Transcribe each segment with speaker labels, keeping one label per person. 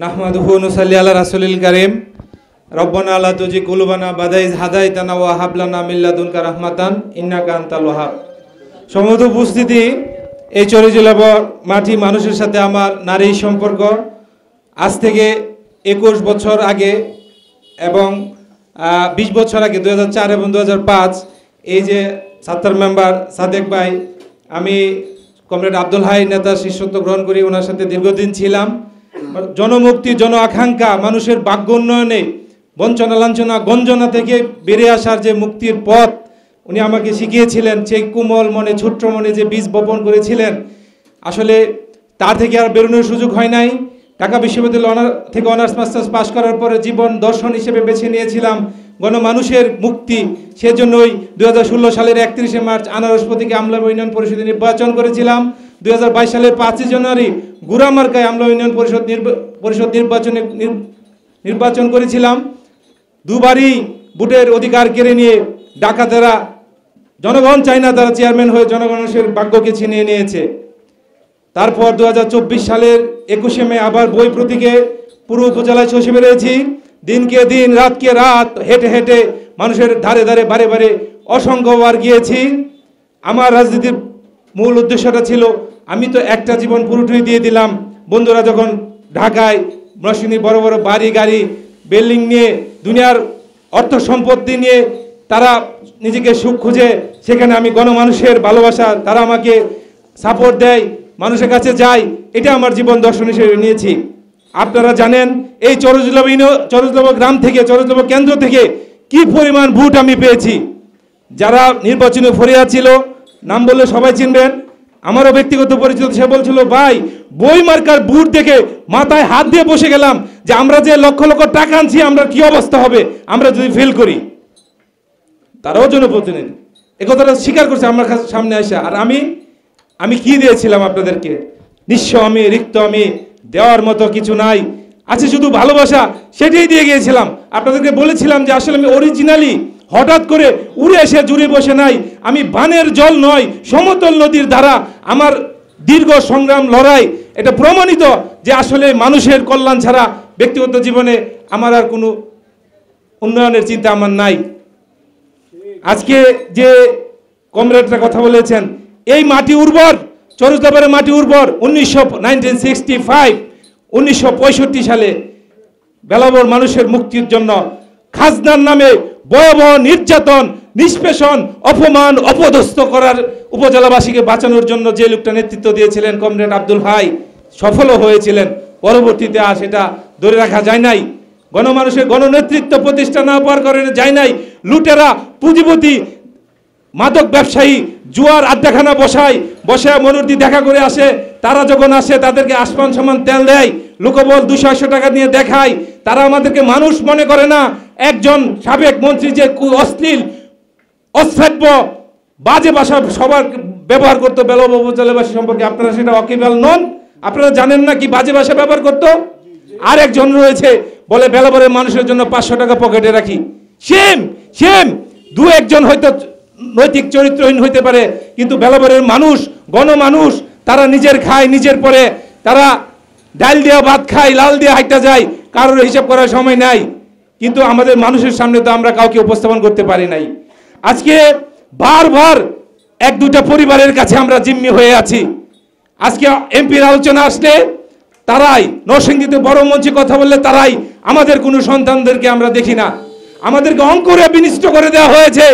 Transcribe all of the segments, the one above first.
Speaker 1: নাহমাদুহু নুসাল্লি আলা রাসূলিল কারীম রব্বানা লা তুজি কুলুবানা বাদাইজ হাদাইতানা ওয়া হাব লানা মিন লাদুনকা রাহমাতান ইন্নাকা আনতাল ওয়াহাব। সমবেত উপস্থিতি, এই চরিজুলাব মাটি মানুষের সাথে আমার নারী সম্পর্ক আজ থেকে 21 বছর আগে এবং 20 বছর আগে 2004 এবং 2005 এই যে ছাত্র মেম্বার সাদেক ভাই, আমি কমরেড আব্দুল হাই নেতার শিষ্যত্ব গ্রহণ করি, ওনার সাথে দীর্ঘদিন ছিলাম। জনমুক্তি, জন আকাঙ্ক্ষা, মানুষের ভাগ্য উন্নয়নে বঞ্চনা লাঞ্ছনা গঞ্জনা থেকে বেরিয়ে আসার যে মুক্তির পথ উনি আমাকে শিখিয়েছিলেন। সেই কোমল মনে ছোট্ট মনে যে বীজ বপন করেছিলেন, আসলে তার থেকে আর বেরোনোর সুযোগ হয় নাই। ঢাকা বিশ্ববিদ্যালয় থেকে অনার্স মাস্টার্স পাশ করার পরে জীবন দর্শন হিসেবে বেছে নিয়েছিলাম গণমানুষের মুক্তি। সেজন্যই 2016 সালের 31 মার্চ আনারস প্রতীকে আমলা ইউনিয়ন পরিষদে নির্বাচন করেছিলাম। 2022 সালের 5 জানুয়ারি গুড়ামার্কায় আমলা ইউনিয়ন পরিষদ নির্বাচন করেছিলাম। দুবারই ভোটের অধিকার কেড়ে নিয়ে ডাকাতেরা, জনগণ চায় না তারা চেয়ারম্যান হয়ে জনগণের ভাগ্যকে ছিনিয়ে নিয়েছে। তারপর 2024 সালের 21 মে আবার বই প্রতীকে পুরো উপজেলায় সচিব রয়েছি। দিনকে দিন, রাতকে রাত হেঁটে হেঁটে মানুষের ধারে ধারে বারে বারে অসংখ্যবার গিয়েছি। আমার রাজনীতির মূল উদ্দেশ্যটা ছিল, আমি তো একটা জীবন পুরোটাই দিয়ে দিলাম। বন্ধুরা যখন ঢাকায় মসজিদে বড় বড় বাড়ি গাড়ি বিল্ডিং নিয়ে দুনিয়ার অর্থ সম্পত্তি নিয়ে তারা নিজেকে সুখ খুঁজে, সেখানে আমি গণমানুষের ভালোবাসা, তারা আমাকে সাপোর্ট দেয়, মানুষের কাছে যাই, এটা আমার জীবন দর্শন হিসেবে নিয়েছি। আপনারা জানেন এই চরজলব গ্রাম থেকে, চরজলব কেন্দ্র থেকে কি পরিমাণ ভোট আমি পেয়েছি। যারা নির্বাচনে ফরিয়াদ ছিল, নাম বললে সবাই চিনবেন, আমারও ব্যক্তিগত পরিচিত, সে বলছিল ভাই বই মার্কার বুট দেখে মাথায় হাত দিয়ে বসে গেলাম যে আমরা যে লক্ষ লক্ষ টাকা আনছি আমরা কি অবস্থা হবে আমরা যদি ফেল করি। তারাও জনপ্রতিনিধি, এ কথাটা স্বীকার করছে আমার সামনে আসা। আর আমি কি দিয়েছিলাম আপনাদেরকে? নিঃস্ব আমি, রিক্ত আমি, দেওয়ার মতো কিছু নাই, আছে শুধু ভালোবাসা, সেটাই দিয়ে গিয়েছিলাম। আপনাদেরকে বলেছিলাম যে আসলে আমি অরিজিনালি হঠাৎ করে উড়ে এসে জুড়ে বসে নাই, আমি বানের জল নয়, সমতল নদীর ধারা। আমার দীর্ঘ সংগ্রাম লড়াই এটা প্রমাণিত যে আসলে মানুষের কল্যাণ ছাড়া ব্যক্তিগত জীবনে আমার আর কোনো উন্নয়নের চিন্তা আমার নাই। আজকে যে কমরেডরা কথা বলেছেন, এই মাটি উর্বর, চরজলবের মাটি উর্বর। 1965 সালে বেলাবর মানুষের মুক্তির জন্য খাজনার নামে ভয়াবহ নির্যাতন, নিষ্পেষণ, অপমান, অপদস্থ করার উপজেলাবাসীকে বাঁচানোর জন্য যে লোকটা নেতৃত্ব দিয়েছিলেন কমরেড আব্দুল হাই, সফলও হয়েছিলেন। পরবর্তীতে আর সেটা ধরে রাখা যায় নাই। গণমানুষের গণনেতৃত্ব প্রতিষ্ঠা না পাওয়ার কারণে যায় নাই। লুটেরা, পুঁজিপতি, মাদক ব্যবসায়ী জুয়ার আড্ডাখানা বসে মনুরদি দেখা করে আসে। তারা যখন আসে তাদেরকে আসমান সমান তেল দেয়, লোকবল 200 টাকা দিয়ে দেখায়। তারা আমাদেরকে মানুষ মনে করে না। একজন সাবেক মন্ত্রী যে অশ্লীল, অশ্রাব্য, বাজে ভাষা সবার ব্যবহার করতো বেলাবর উপজেলাবাসী সম্পর্কে, আপনারা সেটা অকিবাল নন। আপনারা জানেন না কি বাজে ভাষা ব্যবহার করতো? আর একজন রয়েছে বলে বেলাবরের মানুষের জন্য 500 টাকা পকেটে রাখি। সেম 2-1 হয়তো নৈতিক চরিত্রহীন হইতে পারে, কিন্তু বেলাবরের মানুষ, গণমানুষ, তারা নিজের খায়, নিজের পরে তারা ডাল দিয়ে ভাত খায়, লাল দিয়ে হাইটা যায়, কারোর হিসাব করার সময় নাই। কিন্তু আমাদের মানুষের সামনে তো আমরা কাউকে উপস্থাপন করতে পারি নাই। আজকে বারবার 1-2টা পরিবারের কাছে আমরা জিম্মি হয়ে আছি। আজকে এমপির আলোচনা আসলে তারাই, নরসিংদীতে বড় মঞ্চে কথা বললে তারাই, আমাদের কোনো সন্তানদেরকে আমরা দেখি না। আমাদেরকে অঙ্কুরে বিনিষ্ট করে দেওয়া হয়েছে,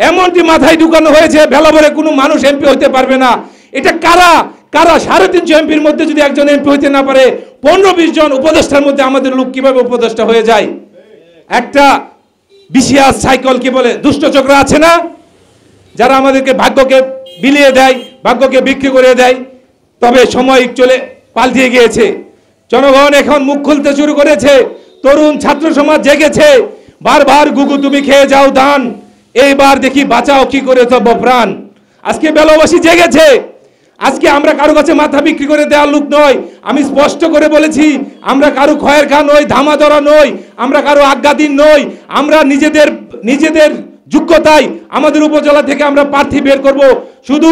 Speaker 1: এমনটি মাথায় ঢুকানো হয়েছে বেলাবরে কোনো মানুষ এমপি হতে পারবে না। এটা কারা 350 এমপির মধ্যে যদি একজন এমপি হইতে না পারে, 15-20 জন উপদেষ্টার মধ্যে আমাদের লোক কিভাবে উপদেষ্টা হয়ে যায়? একটা বিসিআর সাইকেল কি বলে, দুষ্ট চক্র আছে না, যারা আমাদেরকে ভাগ্যকে বিলিয়ে দেয়, ভাগ্যকে বিক্রি করে দেয়। তবে সময় চলে পাল্টিয়ে গিয়েছে, জনগণ এখন মুখ খুলতে শুরু করেছে, তরুণ ছাত্র সমাজ জেগেছে। বারবার গুগু তুমি খেয়ে যাও ধান, এইবার দেখি বাঁচাও কি করে তব প্রাণ। আজকে বেলাবাসী জেগেছে। আজকে আমরা কারো কাছে মাথা বিক্রি করে দেওয়ার লোক নয়। আমি স্পষ্ট করে বলেছি, আমরা কারো খয়ের খা নই, ধামা ধরা নই, আমরা কারো আজ্ঞাধীন নই। আমরা নিজেদের যোগ্যতায় আমাদের উপজেলা থেকে আমরা প্রার্থী বের করব। শুধু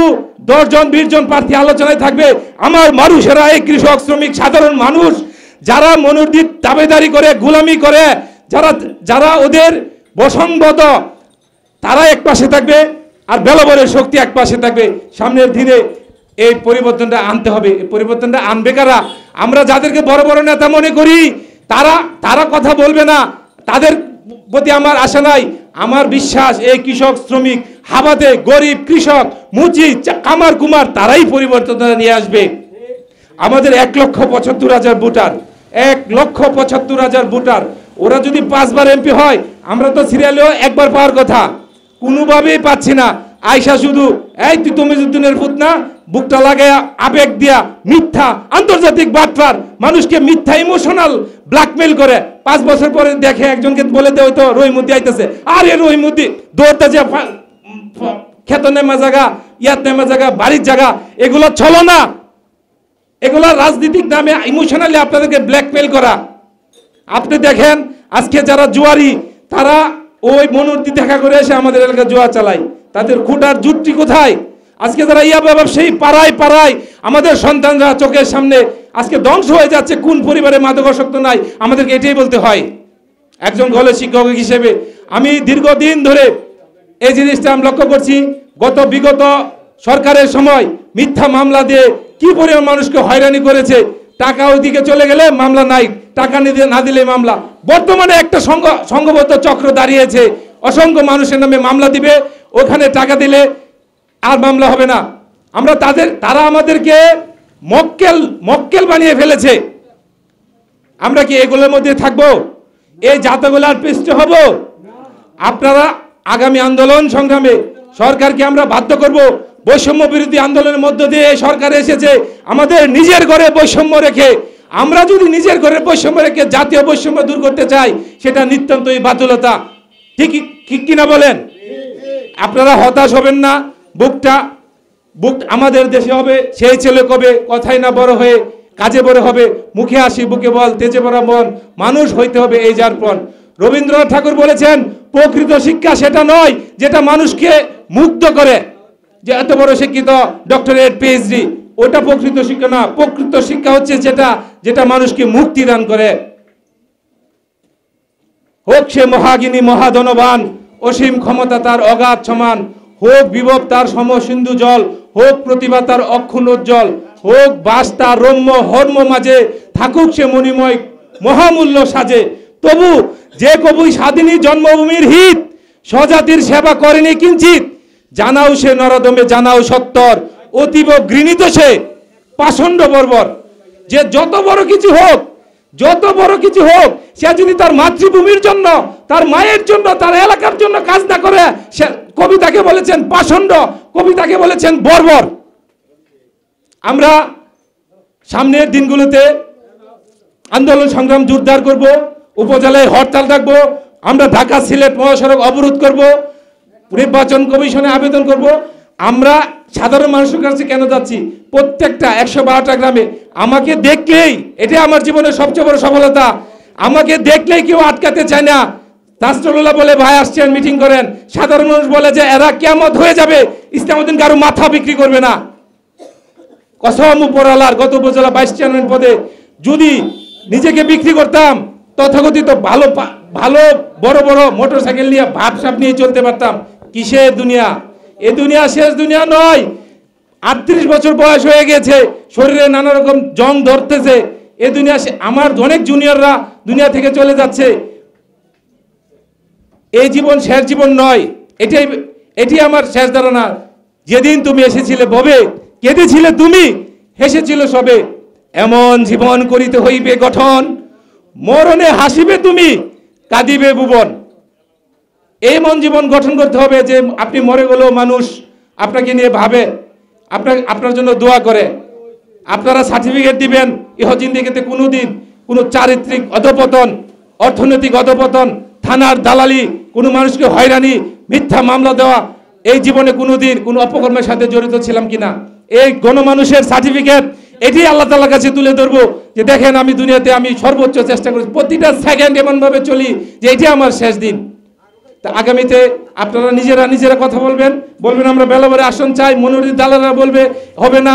Speaker 1: 10 জন 20 জন প্রার্থী আলোচনায় থাকবে। আমার মানুষেরা, এই কৃষক শ্রমিক সাধারণ মানুষ যারা মনোনীত দাবেদারি করে, গোলামি করে, যারা ওদের বসংবদ, তারা এক পাশে থাকবে, আর বেলবরের শক্তি এক পাশে থাকবে। সামনের দিনে এই পরিবর্তনটা আনতে হবে। এই পরিবর্তনটা আনবে কারা? আমরা যাদেরকে বড় বড় নেতা মনে করি তারা কথা বলবে না, তাদের প্রতি আমার আশা নাই। আমার বিশ্বাস এই কৃষক শ্রমিক, হাবাতে গরিব কৃষক, মুচি কামার কুমার, তারাই পরিবর্তনটা নিয়ে আসবে। আমাদের 1,75,000 ভোটার, 1,75,000 ভোটার, ওরা যদি 5 বার এমপি হয়, আমরা তো সিরিয়ালেও একবার পাওয়ার কথা, কোনোভাবেই পাচ্ছি না। আয়সা শুধু এই তুই তমিজউদ্দিনের পুত না, বুকটা লাগায়া আবেগ দিয়া মিথ্যা আন্তর্জাতিক বাটপার, মানুষকে মিথ্যা ইমোশনাল ব্ল্যাকমেল করে। 5 বছর পরে দেখে একজনকে বলে দে ওই তো রহিমুদ্দি আইতেছে, আরে রহিমুদ্দি দৌড়তে যে খেত নেমা জায়গা, ইয়াত নেমা জায়গা, বাড়ির জায়গা, এগুলো চলো না। এগুলো রাজনীতিক নামে ইমোশনালি আপনাদেরকে ব্ল্যাকমেল করা। আপনি দেখেন আজকে যারা জুয়ারি, তারা ওই মনোনীত দেখা করে এসে আমাদের এলাকায় জুয়া চালায়। তাদের খুঁটার জুটটি কোথায়? আজকে যারা ইয়াবা ব্যবসায়ী পাড়ায় পাড়ায় আমাদের সন্তানরা চোখের সামনে আজকে ধ্বংস হয়ে যাচ্ছে। কোন পরিবারে মাদকাসক্ত নাই? আমাদেরকে এটাই বলতে হয়। একজন কলেজ শিক্ষক হিসেবে আমি দীর্ঘদিন ধরে এই জিনিসটা আমি লক্ষ্য করছি। বিগত সরকারের সময় মিথ্যা মামলা দিয়ে কি পরিমাণ মানুষকে হয়রানি করেছে। টাকা ওইদিকে চলে গেলে মামলা নাই, টাকা না দিলে মামলা। বর্তমানে একটা সংঘবদ্ধ চক্র দাঁড়িয়েছে, অসংখ্য মানুষের নামে মামলা দিবে, ওখানে টাকা দিলে আর মামলা হবে না। তারা আমাদেরকে মক্কেল বানিয়ে ফেলেছে। আমরা কি এগুলোর মধ্যে থাকবো? এই জাতগুলার পৃষ্ঠে হব? আপনারা আগামী আন্দোলন সংগ্রামে সরকারকে আমরা বাধ্য করব। বৈষম্য বিরোধী আন্দোলনের মধ্য দিয়ে সরকার এসেছে আমাদের নিজের ঘরে বৈষম্য রেখে। আমরা যদি নিজের ঘরে বৈষম্য রেখে জাতীয় বৈষম্য দূর করতে চাই, সেটা নিতান্তই বাধ্যতা। ঠিক কিনা বলেন? আপনারা হতাশ হবেন না। বুক আমাদের দেশে হবে সেই ছেলে কবে, কথাই না বড় হয়ে কাজে বড় হবে, মুখে হাসি বুকে বল, তেজে ভরা মন, মানুষ হইতে হবে এই যারপন। রবীন্দ্রনাথ ঠাকুর বলেছেন, প্রকৃত শিক্ষা সেটা নয় যেটা মানুষকে মুগ্ধ করে, যে এত বড় শিক্ষিত, ডক্টরেট, পিএইচডি, ওটা প্রকৃত শিক্ষা না। প্রকৃত শিক্ষা হচ্ছে যেটা মানুষকে মুক্তি দান করে। হোক সে মহাগিনী মহাধনবান, অসীম ক্ষমতা তার অগাধ সমান, হোক বিভব তার সমসিন্ধু জল, হোক প্রতিভা তার অক্ষুণ্ণ উজ্জ্বল, হোক বাস তার রম্য হর্ম মাঝে, থাকুক সে মণিময় মহামূল্য সাজে। তবু যে কবি স্বাধীনী জন্মভূমির হিত, স্বজাতির সেবা করেনি কিঞ্চিত, জানাও সে নরদমে জানাও সত্তর, অতীব ঘৃণিত সে পাষণ্ড বর্বর। যে যত বড় কিছু হোক, সে যদি তার মাতৃভূমির জন্য, তার মায়ের জন্য, তার এলাকার জন্য কাজ না করে, সে কবিতাকে বলেছেন পাষণ্ড, কবিতাকে বলেছেন বর্বর। আমরা সামনের দিনগুলোতে আন্দোলন সংগ্রাম জোরদার করব, উপজেলায় হরতাল রাখবো, আমরা ঢাকা সিলেট মহাসড়ক অবরোধ করব, নির্বাচন কমিশনে আবেদন করব। আমরা সাধারণ মানুষের কাছে কেন যাচ্ছি? প্রত্যেকটা 112টা গ্রামে আমাকে দেখলেই, এটা আমার জীবনের সবচেয়ে বড় সফলতা, আমাকে দেখলেই কেউ আটকাতে চায় না। তাসরুল্লাহ বলে ভাই আসছেন মিটিং করেন, সাধারণ মানুষ বলে যে এরা কিয়ামত হয়ে যাবে, ইসলামউদ্দিন কারো মাথা বিক্রি করবে না। কসম উপরওয়ালার, গত উপজেলা 22 চেয়ারম্যান পদে যদি নিজেকে বিক্রি করতাম, তথাকথিত ভালো বড় বড় মোটরসাইকেল নিয়ে ভাবসাব নিয়ে চলতে পারতাম। কিসের দুনিয়া? এ দুনিয়া শেষ দুনিয়া নয়। 38 বছর বয়স হয়ে গেছে, শরীরে নানা রকম জং ধরতেছে। এ দুনিয়া, আমার অনেক জুনিয়ররা দুনিয়া থেকে চলে যাচ্ছে। এই জীবন শেষ জীবন নয়, এটি আমার শেষ ধারণা। যেদিন তুমি এসেছিলে ভবে, কেঁদেছিলে তুমি, হেসেছিল সবে, এমন জীবন করিতে হইবে গঠন, মরণে হাসিবে তুমি, কাঁদিবে ভুবন। এমন জীবন গঠন করতে হবে যে আপনি মরে গেলেও মানুষ আপনাকে নিয়ে ভাবে, আপনার জন্য দোয়া করে। আপনারা সার্টিফিকেট দিবেন, ইহজিন্দেগিতে কোনোদিন কোনো চারিত্রিক অধপতন, অর্থনৈতিক অধপতন, থানার দালালি, কোনো মানুষকে হয়রানি, মিথ্যা মামলা দেওয়া, এই জীবনে কোনোদিন কোনো অপকর্মের সাথে জড়িত ছিলাম কিনা, এই গণমানুষের সার্টিফিকেট, এটি আল্লাহ তাআলার কাছে তুলে ধরবো যে দেখেন আমি দুনিয়াতে আমি সর্বোচ্চ চেষ্টা করি, প্রতিটা সেকেন্ড এমনভাবে চলি যে এটি আমার শেষ দিন। তা আগামীতে আপনারা নিজেরা কথা বলবেন আমরা বেলাবরে আসন চাই। মনোনীত দালালরা বলবে হবে না,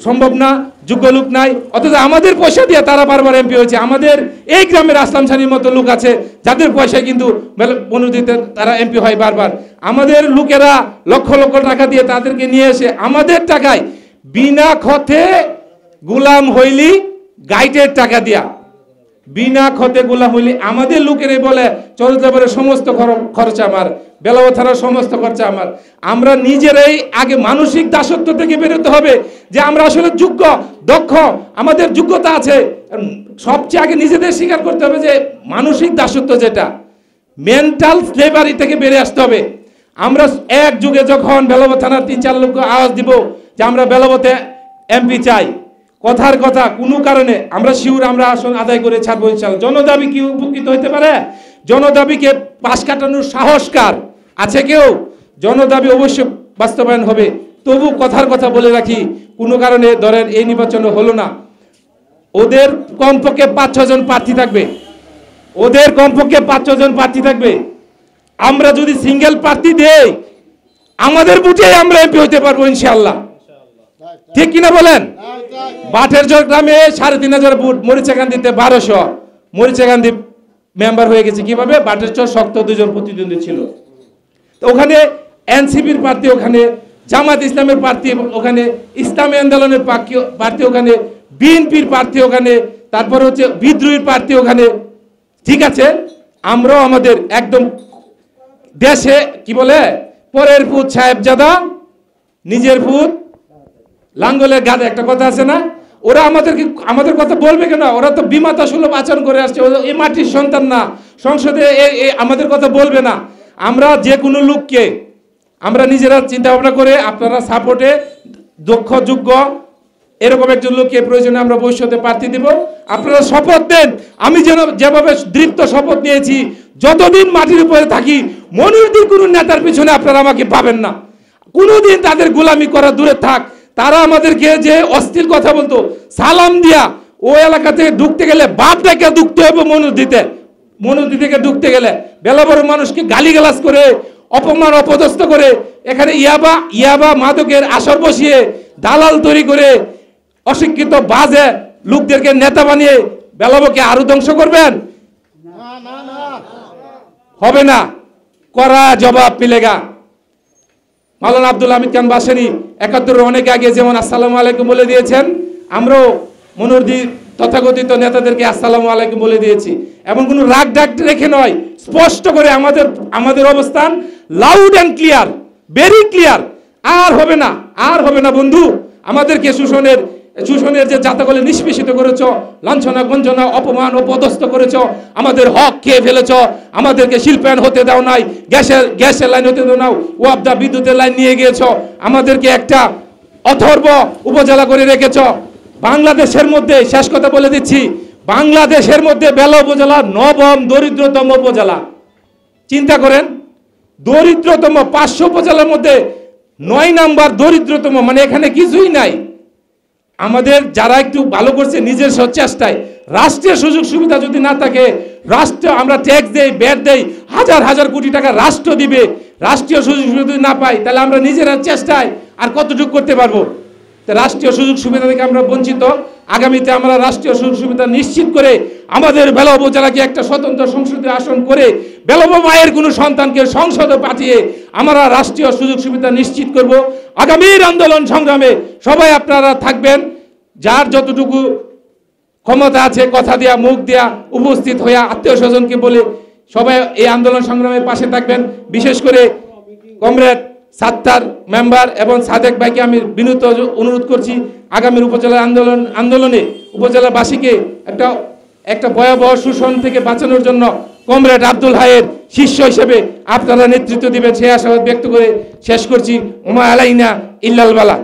Speaker 1: সম্ভব না, যোগ্য লোক নাই, অথচ আমাদের পয়সা দিয়ে তারা বারবার এমপি হয়েছে। আমাদের এই গ্রামের আসলাম সানির মতো লোক আছে যাদের পয়সায় কিন্তু মনোনীত তারা এমপি হয় বারবার। আমাদের লোকেরা লক্ষ লক্ষ টাকা দিয়ে তাদেরকে নিয়ে এসে আমাদের টাকায় বিনা খতে গুলাম হইলি গাইডের টাকা দিয়া, বিনা খতে গোলাম হইলি আমাদের লোকেরাই বলে চরজাবরের সমস্ত খরচ আমার, বেলাব থানার সমস্ত খরচা আমার। আমরা নিজেরাই আগে মানসিক দাসত্ব থেকে বেরোতে হবে যে আমরা আসলে যোগ্য, দক্ষ, আমাদের যোগ্যতা আছে। সবচেয়ে আগে নিজেদের স্বীকার করতে হবে যে মানসিক দাসত্ব যেটা, মেন্টাল স্লেভারি থেকে বেরিয়ে আসতে হবে। আমরা এক যুগে যখন বেলাব থানার 3-4 লক্ষ আওয়াজ দিব যে আমরা বেলাবতে এমপি চাই, কথার কথা কোনো কারণে আমরা শিউর আমরা আসন আদায় করে ছাড়বো ইনশাআল্লাহ। জনদাবি কি উপকৃত হতে পারে? জনদাবিকে পাশ কাটানোর সাহসকার আছে কেউ? জনদাবি অবশ্যই বাস্তবায়ন হবে। তবু কথার কথা বলে রাখি, কোনো কারণে ধরেন এই নির্বাচনে হলো না, ওদের কমপক্ষে 5-6 জন প্রার্থী থাকবে, ওদের কমপক্ষে 5-6 জন প্রার্থী থাকবে। আমরা যদি সিঙ্গেল প্রার্থী দেই আমাদের বুঝে আমরা এমপি হতে পারবো ইনশাআল্লাহ, ঠিক কিনা বলেন? বাটেরঝড় গ্রামে 3,500 ভোট, মরিচাকান্দিতে 1200, মরিচাকান্দি মেম্বার হয়ে গেছে কিভাবে? বাটেরঝড় শক্ত 2 জন প্রতিদ্বন্দ্বী ছিল। তো ওখানে এনসিপির প্রার্থী, ওখানে জামাত ইসলামের প্রার্থী, ওখানে ইসলামী আন্দোলনের প্রার্থী, ওখানে বিএনপির প্রার্থী, ওখানে তারপর হচ্ছে বিদ্রোহীর প্রার্থী ওখানে। ঠিক আছে, আমরাও আমাদের একদম দেশে কি বলে পরের পুত সাহেবজাদা নিজের পুত লাঙ্গলের গাদা, একটা কথা আছে না? ওরা আমাদের কথা বলবে কেন? ওরা তো বিমাতা সুলভ আচরণ করে আসছে, এই মাটির সন্তান না, সংসদে আমাদের কথা বলবে না। আমরা যে কোনো লোককে আমরা নিজেরা চিন্তা ভাবনা করে আপনারা সাপোর্টে দক্ষ যোগ্য এরকম একজন লোককে প্রয়োজনে আমরা ভবিষ্যতে প্রার্থী দিব। আপনারা শপথ দেন, আমি যেভাবে দৃপ্ত শপথ নিয়েছি যতদিন মাটির উপরে থাকি মনিরদের কোনো নেতার পিছনে আপনারা আমাকে পাবেন না। কোনোদিন তাদের গোলামি করা দূরে থাক। তারা আমাদেরকে যে অস্থির কথা বলতো, সালাম দিয়া ও এলাকা থেকে ঢুকতে গেলে বাপটাকে ঢুকতে হবে মনোনীত থেকে ঢুকতে গেলে, বেলাবর মানুষকে গালিগালাজ করে অপমান অপদস্থ করে এখানে ইয়াবা মাদকের আসর বসিয়ে দালাল তৈরি করে অশিক্ষিত বাজে লোকদেরকে নেতা বানিয়ে বেলাবকে আরো ধ্বংস করবেন? হবে না, করা জবাব মিলেগা। মাওলানা আব্দুল হামিদ খান বাসানি 71 অনেক আগে যেমন আসসালামু আলাইকুম বলে দিয়েছেন, আমরাও মনোরদি তথাকথিত নেতাদেরকে আসসালামু আলাইকুম বলে দিয়েছি। এমন কোনো রাগ ডাক রেখে নয়, স্পষ্ট করে আমাদের অবস্থান loud and clear, very clear. আর হবে না বন্ধু, আমাদেরকে শোষণের যে জাতাকলে নিষ্পেষিত করেছ, লাঞ্ছনা গঞ্জনা অপমান ও পদস্থ করেছ, আমাদের হক খেয়ে ফেলেছ, আমাদেরকে শিল্পায়ন হতে দাও নাই, গ্যাসের লাইন হতে দাও না, ওয়াবদা বিদ্যুতের লাইন নিয়ে গিয়েছ, আমাদেরকে একটা অথর্ব উপজেলা করে রেখেছ। বাংলাদেশের মধ্যে, শেষ কথা বলে দিচ্ছি, বাংলাদেশের মধ্যে বেলা উপজেলা 9ম দরিদ্রতম উপজেলা। চিন্তা করেন, দরিদ্রতম 500 উপজেলার মধ্যে 9 নাম্বার দরিদ্রতম, মানে এখানে কিছুই নাই। আমাদের যারা একটু ভালো করছে নিজের চেষ্টায়, রাষ্ট্রীয় সুযোগ সুবিধা যদি না থাকে, রাষ্ট্র আমরা ট্যাক্স দেই, ব্যাট দেই, হাজার কোটি টাকা রাষ্ট্র দিবে, রাষ্ট্রীয় সুযোগ সুবিধা যদি না পাই তাহলে আমরা নিজেরা চেষ্টায় আর কতটুকু করতে পারবো? রাষ্ট্রীয় সুযোগ সুবিধা থেকে আমরা বঞ্চিত। আগামীতে আমরা রাষ্ট্রীয় সুযোগ সুবিধা নিশ্চিত করে আমাদের বেলা উপজেলাকে একটা স্বতন্ত্র সংসদীয় আসন করে বেলব মায়ের কোনো সন্তানকে সংসদে পাঠিয়ে আমরা রাষ্ট্রীয় সুযোগ সুবিধা নিশ্চিত করব। আগামীর আন্দোলন সংগ্রামে সবাই আপনারা থাকবেন, যার যতটুকু ক্ষমতা আছে কথা দেয়া, মুখ দেয়া, উপস্থিত হইয়া আত্মীয় স্বজনকে বলে সবাই এই আন্দোলন সংগ্রামের পাশে থাকবেন। বিশেষ করে কমরেড সাত্তার মেম্বার এবং সাদেক ভাইকে আমি বিনীত অনুরোধ করছি, আগামীর উপজেলা আন্দোলনে উপজেলাবাসীকে একটা ভয়াবহ শোষণ থেকে বাঁচানোর জন্য কমরেড আব্দুল হাইয়ের শিষ্য হিসেবে আপনারা নেতৃত্ব দিবেন, সেই আশাবাদ ব্যক্ত করে শেষ করছি। ওমা আলাইনা ইল্লাল বালা।